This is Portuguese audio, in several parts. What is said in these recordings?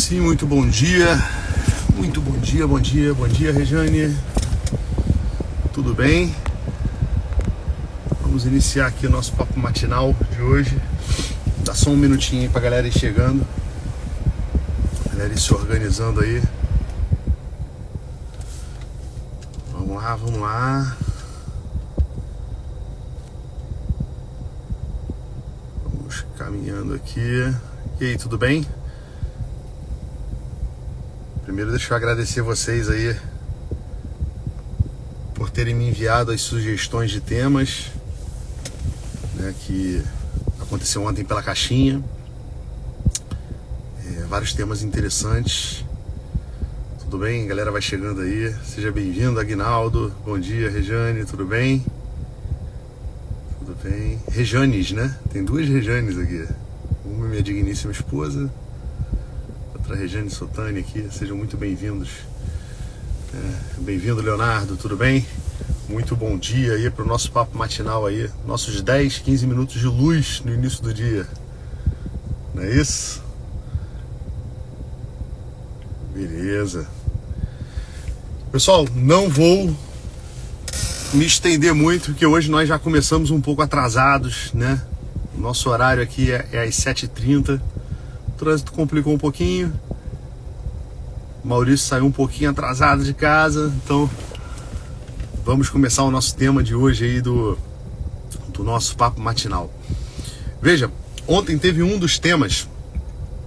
sim, muito bom dia. Muito bom dia, bom dia, bom dia, Rejane. Tudo bem? Vamos iniciar aqui o nosso papo matinal de hoje. Dá só um minutinho aí pra galera ir chegando. A galera ir se organizando aí. Vamos lá, vamos lá. Vamos caminhando aqui. E aí, tudo bem? Primeiro deixa eu agradecer vocês aí por terem me enviado as sugestões de temas, né, que aconteceu ontem pela caixinha. Vários temas interessantes. Tudo bem? A galera vai chegando aí. Seja bem-vindo, Aguinaldo. Bom dia, Rejane. Tudo bem? Tudo bem. Rejanes, né? Tem duas Rejanes aqui. Uma minha digníssima esposa, outra Rejane Sotani aqui. Sejam muito bem-vindos. Bem-vindo, Leonardo. Tudo bem? Muito bom dia aí para o nosso papo matinal aí. Nossos 10, 15 minutos de luz no início do dia. Não é isso? Beleza. Pessoal, não vou me estender muito, porque hoje nós já começamos um pouco atrasados, né? O nosso horário aqui é às 7h30. O trânsito complicou um pouquinho. O Maurício saiu um pouquinho atrasado de casa, então vamos começar o nosso tema de hoje aí do nosso papo matinal. Veja, ontem teve um dos temas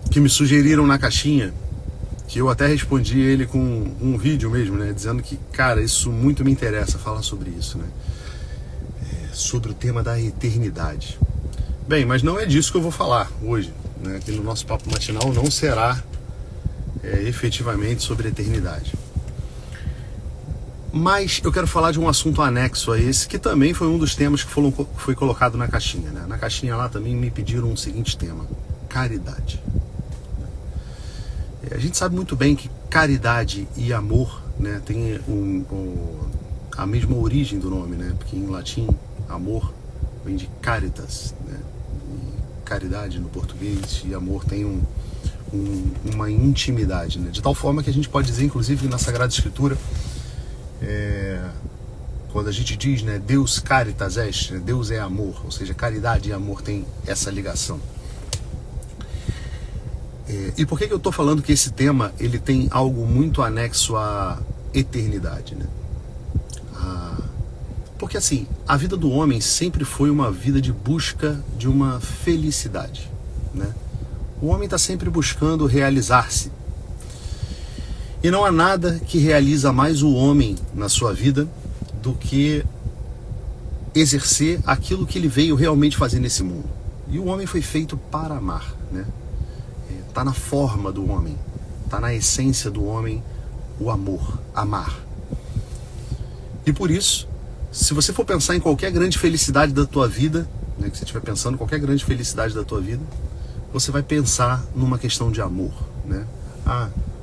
que me sugeriram na caixinha, que eu até respondi ele com um vídeo mesmo, né? Dizendo que, cara, isso muito me interessa falar sobre isso, né? Sobre o tema da eternidade. Bem, mas não é disso que eu vou falar hoje, né? Aqui no nosso papo matinal não será efetivamente sobre a eternidade. Mas eu quero falar de um assunto anexo a esse, que também foi um dos temas que foi colocado na caixinha, né? Na caixinha lá também me pediram o seguinte tema: caridade. A gente sabe muito bem que caridade e amor, né, tem a mesma origem do nome, né? Porque em latim, amor vem de caritas, né? E caridade no português e amor tem uma intimidade, né? De tal forma que a gente pode dizer, inclusive, na Sagrada Escritura, quando a gente diz, né, Deus caritas est, né, Deus é amor, ou seja, caridade e amor tem essa ligação. E por que eu estou falando que esse tema ele tem algo muito anexo à eternidade, né? Porque assim, a vida do homem sempre foi uma vida de busca de uma felicidade, né? O homem está sempre buscando realizar-se. E não há nada que realiza mais o homem na sua vida do que exercer aquilo que ele veio realmente fazer nesse mundo. E o homem foi feito para amar, né? Está na forma do homem, está na essência do homem o amor, amar. E por isso, se você for pensar em qualquer grande felicidade da tua vida, né, que você estiver pensando em qualquer grande felicidade da tua vida, você vai pensar numa questão de amor, né?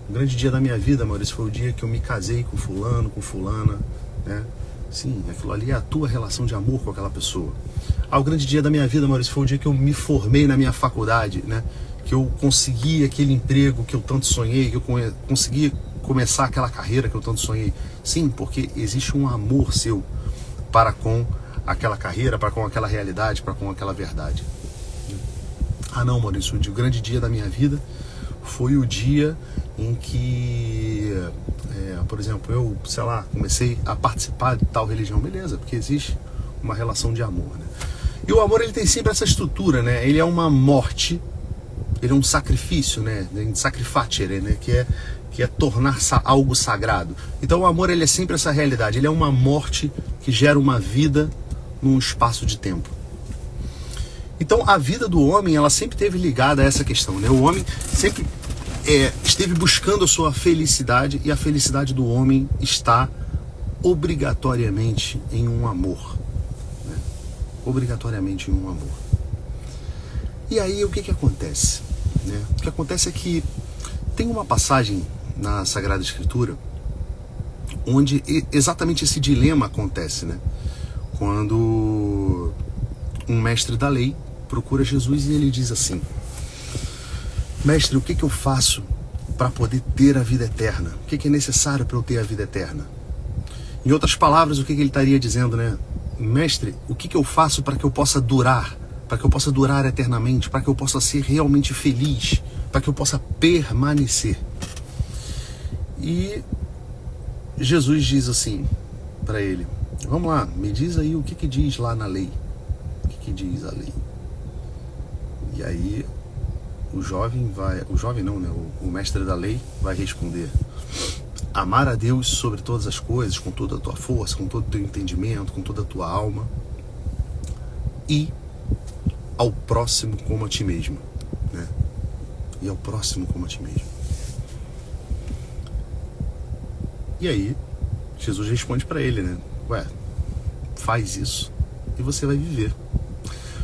O grande dia da minha vida, Maurício, foi o dia que eu me casei com fulano, com fulana, né? Sim, aquilo ali é a tua relação de amor com aquela pessoa. O grande dia da minha vida, Maurício, foi o dia que eu me formei na minha faculdade, né? Que eu consegui aquele emprego que eu tanto sonhei, que eu consegui começar aquela carreira que eu tanto sonhei. Sim, porque existe um amor seu para com aquela carreira, para com aquela realidade, para com aquela verdade. Não, Maurício, o grande dia da minha vida foi o dia em que, por exemplo, eu, sei lá, comecei a participar de tal religião. Beleza, porque existe uma relação de amor, né? E o amor, ele tem sempre essa estrutura, né? Ele é uma morte, ele é um sacrifício, né? Sacrificere, né? Que é tornar algo sagrado. Então o amor, ele é sempre essa realidade. Ele é uma morte que gera uma vida num espaço de tempo. Então a vida do homem, ela sempre esteve ligada a essa questão, né? O homem sempre esteve buscando a sua felicidade, e a felicidade do homem está obrigatoriamente em um amor, né? Obrigatoriamente em um amor. E aí o que acontece, né? O que acontece é que tem uma passagem na Sagrada Escritura onde exatamente esse dilema acontece, né? Quando um mestre da lei procura Jesus e ele diz assim: mestre, o que eu faço para poder ter a vida eterna? O que é necessário para eu ter a vida eterna? Em outras palavras, o que ele estaria dizendo, né? Mestre, o que eu faço para que eu possa durar? Para que eu possa durar eternamente? Para que eu possa ser realmente feliz? Para que eu possa permanecer? E Jesus diz assim para ele: vamos lá, me diz aí o que diz lá na lei. O que diz a lei? E aí o mestre da lei vai responder: amar a Deus sobre todas as coisas, com toda a tua força, com todo o teu entendimento, com toda a tua alma, e ao próximo como a ti mesmo, né? E ao próximo como a ti mesmo. E aí Jesus responde para ele, né? Faz isso e você vai viver.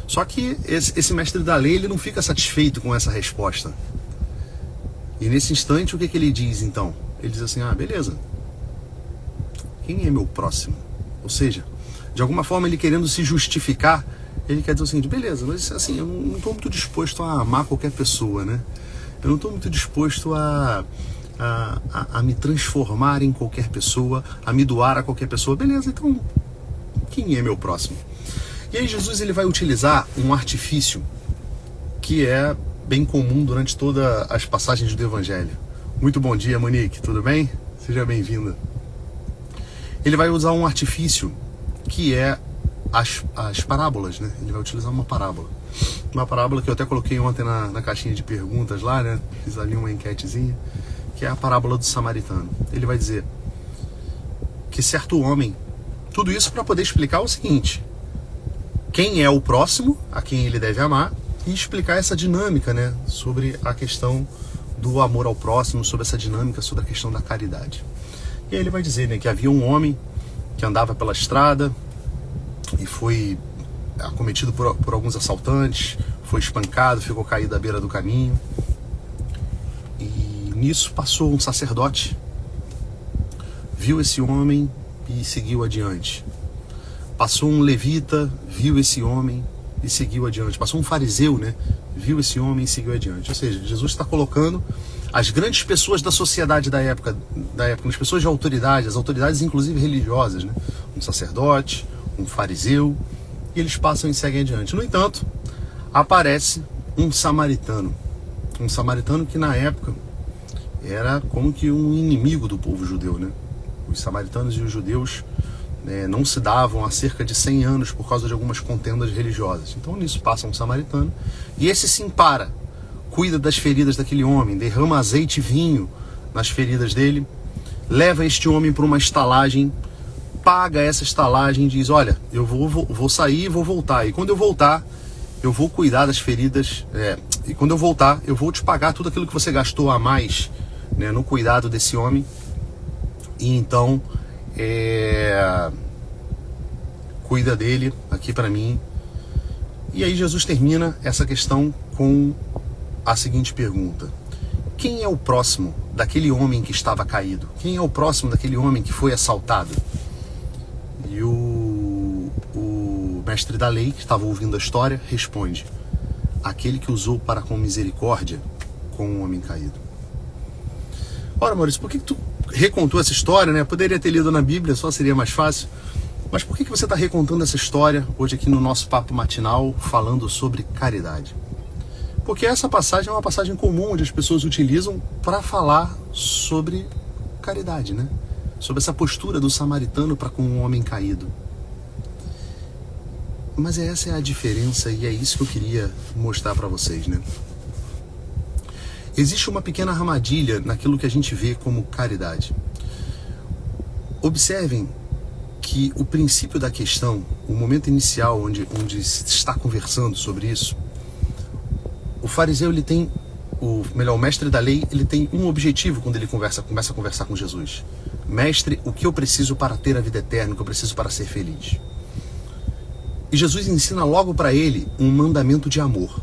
Só que esse mestre da lei, ele não fica satisfeito com essa resposta. E nesse instante, o que ele diz então? Ele diz assim: beleza, quem é meu próximo? Ou seja, de alguma forma ele querendo se justificar, ele quer dizer o seguinte: beleza, mas assim, eu não estou muito disposto a amar qualquer pessoa, né? Eu não estou muito disposto a me transformar em qualquer pessoa, a me doar a qualquer pessoa. Beleza, então quem é meu próximo? E aí Jesus, ele vai utilizar um artifício que é bem comum durante todas as passagens do Evangelho. Muito bom dia, Monique, tudo bem? Seja bem-vinda. Ele vai usar um artifício que é as parábolas, né? Ele vai utilizar uma parábola. Uma parábola que eu até coloquei ontem na caixinha de perguntas lá, né? Fiz ali uma enquetezinha, que é a parábola do samaritano. Ele vai dizer que certo homem, tudo isso para poder explicar o seguinte: quem é o próximo, a quem ele deve amar, e explicar essa dinâmica, né, sobre a questão do amor ao próximo, sobre essa dinâmica, sobre a questão da caridade. E aí ele vai dizer, né, que havia um homem que andava pela estrada e foi acometido por alguns assaltantes, foi espancado, ficou caído à beira do caminho. E nisso passou um sacerdote, viu esse homem e seguiu adiante. Passou um levita, viu esse homem e seguiu adiante. Passou um fariseu, né? Viu esse homem e seguiu adiante. Ou seja, Jesus está colocando as grandes pessoas da sociedade da época, as pessoas de autoridade, as autoridades inclusive religiosas, né? Um sacerdote, um fariseu, e eles passam e seguem adiante. No entanto, aparece um samaritano que na época era como que um inimigo do povo judeu, né? Os samaritanos e os judeus não se davam há cerca de 100 anos por causa de algumas contendas religiosas. Então nisso passa um samaritano, e esse sim cuida das feridas daquele homem, derrama azeite e vinho nas feridas dele, leva este homem para uma estalagem, paga essa estalagem e diz: olha, eu vou sair e vou voltar, e quando eu voltar eu vou cuidar das feridas, e quando eu voltar eu vou te pagar tudo aquilo que você gastou a mais, né, no cuidado desse homem. E então cuida dele aqui para mim. E aí Jesus termina essa questão com a seguinte pergunta: quem é o próximo daquele homem que estava caído? Quem é o próximo daquele homem que foi assaltado? E o mestre da lei, que estava ouvindo a história, responde: aquele que usou para com misericórdia com um homem caído. Ora, Maurício, por que tu recontou essa história, né? Poderia ter lido na Bíblia, só seria mais fácil. Mas por que você está recontando essa história hoje aqui no nosso papo matinal, falando sobre caridade? Porque essa passagem é uma passagem comum, onde as pessoas utilizam para falar sobre caridade, né? Sobre essa postura do samaritano para com um homem caído. Mas essa é a diferença, e é isso que eu queria mostrar para vocês, né? Existe uma pequena armadilha naquilo que a gente vê como caridade. Observem que o princípio da questão, o momento inicial onde se está conversando sobre isso, o fariseu, ele tem, o mestre da lei, ele tem um objetivo quando ele começa a conversar com Jesus. Mestre, o que eu preciso para ter a vida eterna, o que eu preciso para ser feliz? E Jesus ensina logo para ele um mandamento de amor.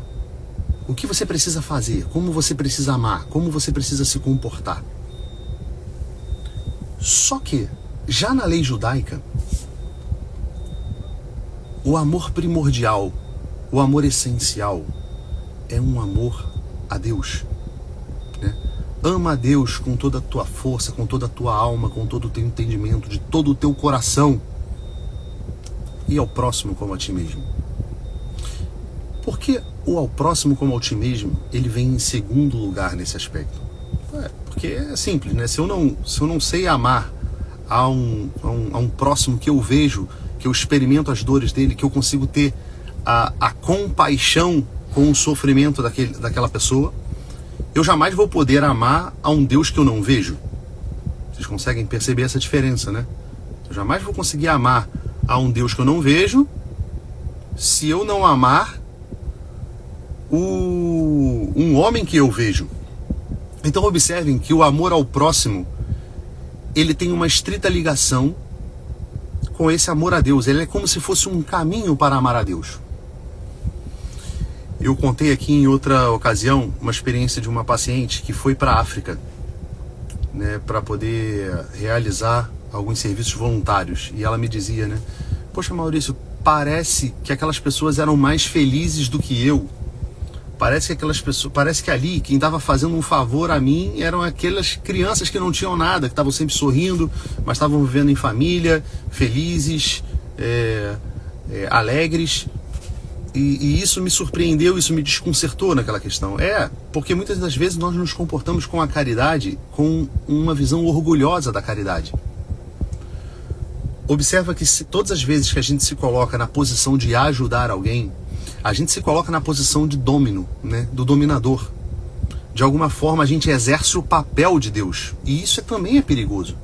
O que você precisa fazer, como você precisa amar, como você precisa se comportar. Só que, já na lei judaica, o amor primordial, o amor essencial, é um amor a Deus, né? ama a Deus com toda a tua força, com toda a tua alma, com todo o teu entendimento, de todo o teu coração, e ao próximo como a ti mesmo. Por que o ao próximo como a ti mesmo, ele vem em segundo lugar nesse aspecto? Porque é simples, né? Se eu não sei amar a um próximo que eu vejo, que eu experimento as dores dele, que eu consigo ter a compaixão com o sofrimento daquela pessoa, eu jamais vou poder amar a um Deus que eu não vejo. Vocês conseguem perceber essa diferença, né? Eu jamais vou conseguir amar a um Deus que eu não vejo se eu não amar um homem que eu vejo. Então observem que o amor ao próximo, ele tem uma estrita ligação com esse amor a Deus. Ele é como se fosse um caminho para amar a Deus. Eu contei aqui em outra ocasião uma experiência de uma paciente que foi para a África, né, para poder realizar alguns serviços voluntários. E ela me dizia, né, poxa, Maurício, parece que aquelas pessoas eram mais felizes do que eu. Parece que ali quem estava fazendo um favor a mim eram aquelas crianças que não tinham nada, que estavam sempre sorrindo, mas estavam vivendo em família, felizes, alegres. E isso me surpreendeu, isso me desconcertou naquela questão. Porque muitas das vezes nós nos comportamos com a caridade com uma visão orgulhosa da caridade. Observa que todas as vezes que a gente se coloca na posição de ajudar alguém, a gente se coloca na posição de domínio, né, do dominador. De alguma forma a gente exerce o papel de Deus. E isso também é perigoso.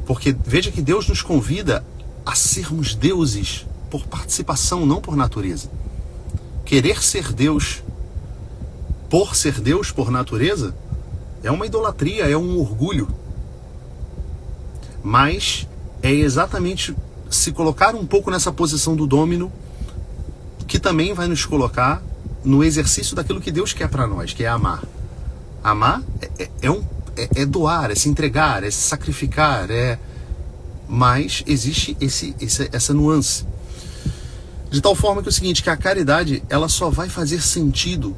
Porque veja que Deus nos convida a sermos deuses por participação, não por natureza. Querer ser Deus por natureza, é uma idolatria, é um orgulho. Mas é exatamente se colocar um pouco nessa posição do domínio que também vai nos colocar no exercício daquilo que Deus quer para nós, que é amar. Amar é doar, é se entregar, é se sacrificar, mas existe essa nuance. De tal forma que é o seguinte, que a caridade, ela só vai fazer sentido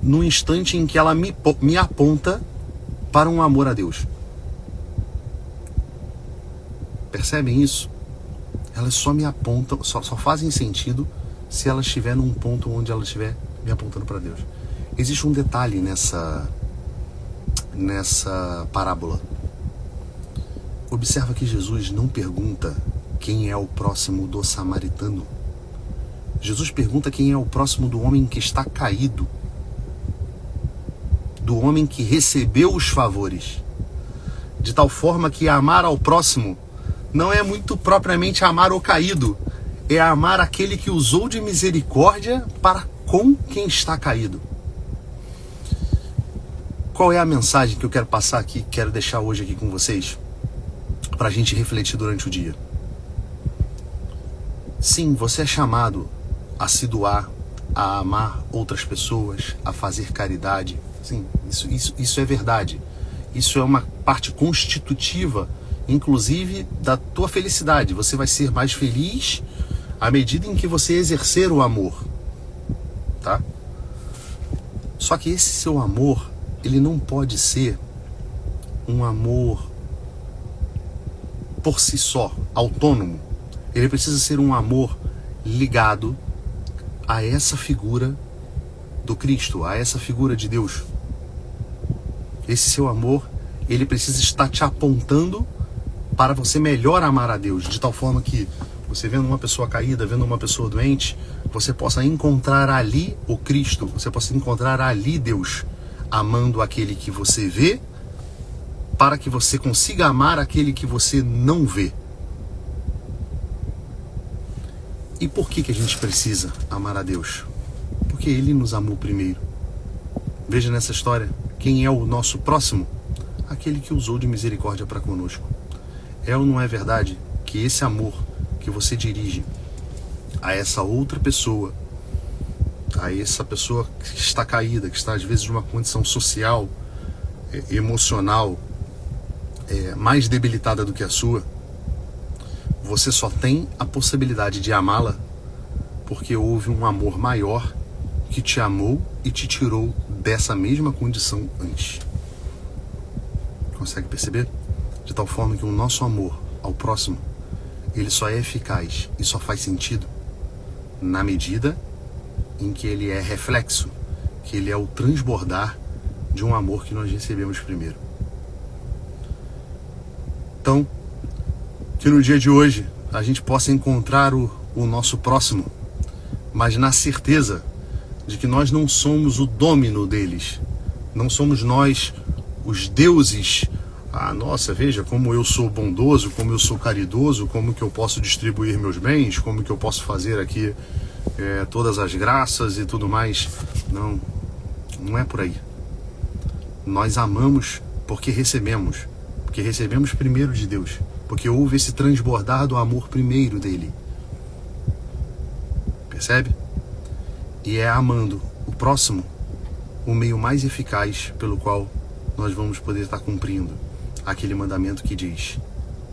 no instante em que ela me aponta para um amor a Deus. Percebem isso? Elas só me apontam, só fazem sentido se ela estiver num ponto onde ela estiver me apontando para Deus. Existe um detalhe nessa parábola. Observa que Jesus não pergunta quem é o próximo do samaritano. Jesus pergunta quem é o próximo do homem que está caído, do homem que recebeu os favores. De tal forma que amar ao próximo não é muito propriamente amar o caído, é amar aquele que usou de misericórdia para com quem está caído. Qual é a mensagem que eu quero passar aqui, quero deixar hoje aqui com vocês, para a gente refletir durante o dia? Sim, você é chamado a se doar, a amar outras pessoas, a fazer caridade. Sim, isso é verdade. Isso é uma parte constitutiva, inclusive, da tua felicidade. Você vai ser mais feliz à medida em que você exercer o amor, tá? Só que esse seu amor, ele não pode ser um amor por si só, autônomo. Ele precisa ser um amor ligado a essa figura do Cristo, a essa figura de Deus. Esse seu amor, ele precisa estar te apontando para você melhor amar a Deus, de tal forma que você vendo uma pessoa caída, vendo uma pessoa doente, você possa encontrar ali o Cristo, você possa encontrar ali Deus, amando aquele que você vê, para que você consiga amar aquele que você não vê. E por que a gente precisa amar a Deus? Porque Ele nos amou primeiro. Veja nessa história, quem é o nosso próximo? Aquele que usou de misericórdia para conosco. É ou não é verdade que esse amor que você dirige a essa outra pessoa, a essa pessoa que está caída, que está às vezes numa condição social, emocional, mais debilitada do que a sua, você só tem a possibilidade de amá-la porque houve um amor maior que te amou e te tirou dessa mesma condição antes. Consegue perceber? De tal forma que o nosso amor ao próximo, ele só é eficaz e só faz sentido na medida em que ele é reflexo, que ele é o transbordar de um amor que nós recebemos primeiro. Então, que no dia de hoje a gente possa encontrar o nosso próximo, mas na certeza de que nós não somos o dômino deles, não somos nós os deuses. Ah, nossa, veja como eu sou bondoso, como eu sou caridoso, como que eu posso distribuir meus bens, como que eu posso fazer aqui todas as graças e tudo mais. Não, não é por aí. Nós amamos porque recebemos primeiro de Deus, porque houve esse transbordar do amor primeiro dele. Percebe? E é amando o próximo o meio mais eficaz pelo qual nós vamos poder estar cumprindo aquele mandamento que diz: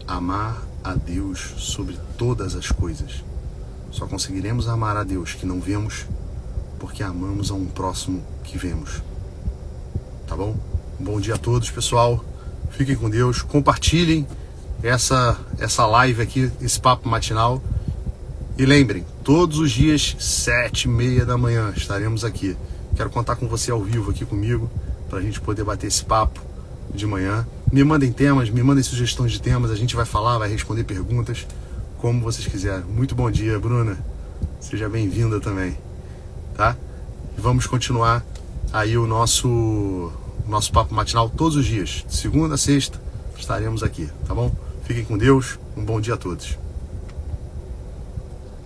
amar a Deus sobre todas as coisas. Só conseguiremos amar a Deus que não vemos porque amamos a um próximo que vemos. Tá bom? Um bom dia a todos, pessoal. Fiquem com Deus. Compartilhem essa live aqui, esse papo matinal. E lembrem, todos os dias, 7h30 da manhã, estaremos aqui. Quero contar com você ao vivo aqui comigo, para a gente poder bater esse papo de manhã. Me mandem temas, me mandem sugestões de temas, a gente vai falar, vai responder perguntas, como vocês quiserem. Muito bom dia, Bruna. Seja bem-vinda também, tá? E vamos continuar aí o nosso papo matinal todos os dias. De segunda a sexta, estaremos aqui, tá bom? Fiquem com Deus, um bom dia a todos.